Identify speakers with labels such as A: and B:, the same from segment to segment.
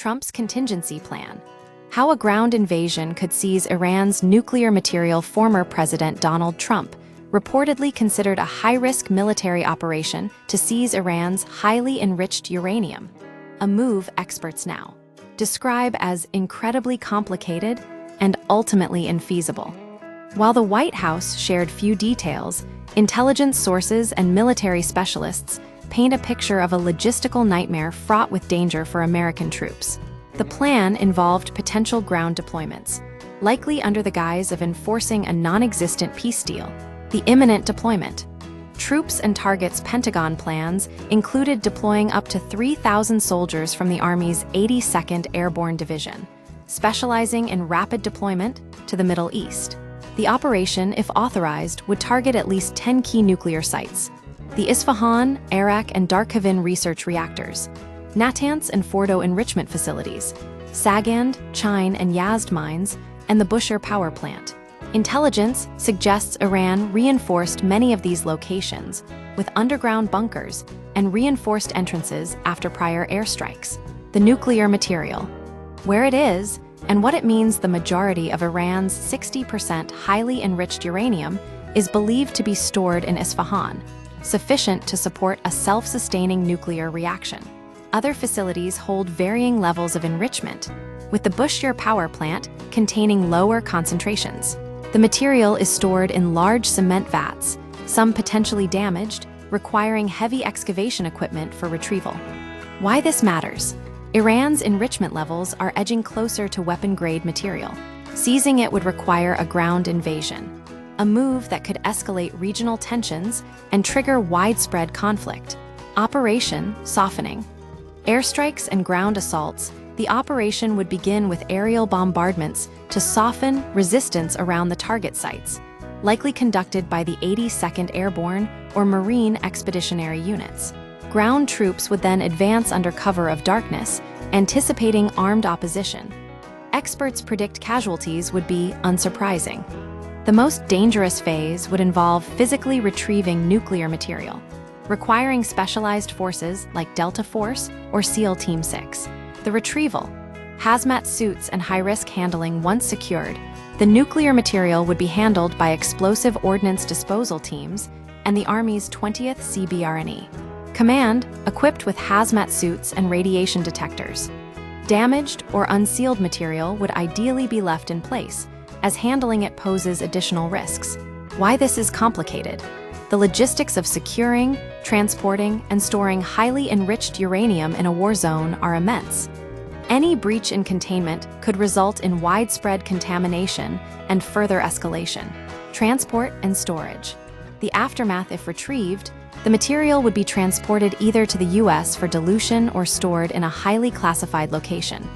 A: Trump's contingency plan. How a ground invasion could seize Iran's nuclear material. Former President Donald Trump reportedly considered a high-risk military operation to seize Iran's highly enriched uranium, a move experts now describe as incredibly complicated and ultimately infeasible. While the White House shared few details, intelligence sources and military specialists paint a picture of a logistical nightmare fraught with danger for American troops. The plan involved potential ground deployments, likely under the guise of enforcing a non-existent peace deal. The imminent deployment. Troops and targets. Pentagon plans included deploying up to 3,000 soldiers from the Army's 82nd Airborne Division, specializing in rapid deployment to the Middle East. The operation, if authorized, would target at least 10 key nuclear sites: the Isfahan, Arak, and Darkhavin research reactors, Natanz and Fordo enrichment facilities, Sagand, Chine, and Yazd mines, and the Bushehr power plant. Intelligence suggests Iran reinforced many of these locations with underground bunkers and reinforced entrances after prior airstrikes. The nuclear material. Where it is and what it means. The majority of Iran's 60% highly enriched uranium is believed to be stored in Isfahan, sufficient to support a self-sustaining nuclear reaction. Other facilities hold varying levels of enrichment, with the Bushehr power plant containing lower concentrations. The material is stored in large cement vats, some potentially damaged, requiring heavy excavation equipment for retrieval. Why this matters? Iran's enrichment levels are edging closer to weapon-grade material. Seizing it would require a ground invasion, a move that could escalate regional tensions and trigger widespread conflict. Operation Softening. Airstrikes and ground assaults. The operation would begin with aerial bombardments to soften resistance around the target sites, likely conducted by the 82nd Airborne or Marine Expeditionary Units. Ground troops would then advance under cover of darkness, anticipating armed opposition. Experts predict casualties would be unsurprising. The most dangerous phase would involve physically retrieving nuclear material, requiring specialized forces like Delta Force or SEAL Team 6. The retrieval. Hazmat suits and high-risk handling. Once secured, the nuclear material would be handled by explosive ordnance disposal teams and the Army's 20th CBRNE. Command, equipped with hazmat suits and radiation detectors. Damaged or unsealed material would ideally be left in place, as handling it poses additional risks. Why this is complicated? The logistics of securing, transporting, and storing highly enriched uranium in a war zone are immense. Any breach in containment could result in widespread contamination and further escalation. Transport and storage. The aftermath. If retrieved, the material would be transported either to the U.S. for dilution or stored in a highly classified location,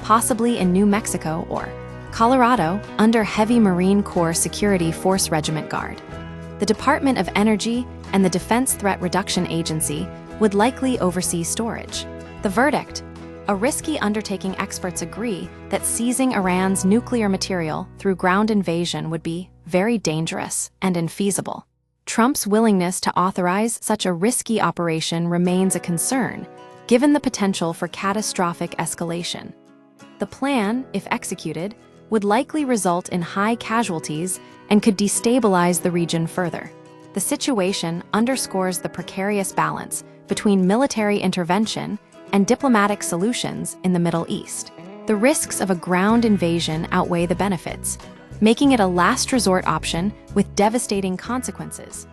A: possibly in New Mexico or Colorado, under heavy Marine Corps Security Force Regiment Guard. The Department of Energy and the Defense Threat Reduction Agency would likely oversee storage. The verdict. A risky undertaking. Experts agree that seizing Iran's nuclear material through ground invasion would be very dangerous and infeasible. Trump's willingness to authorize such a risky operation remains a concern, given the potential for catastrophic escalation. The plan, if executed, would likely result in high casualties and could destabilize the region further. The situation underscores the precarious balance between military intervention and diplomatic solutions in the Middle East. The risks of a ground invasion outweigh the benefits, making it a last resort option with devastating consequences.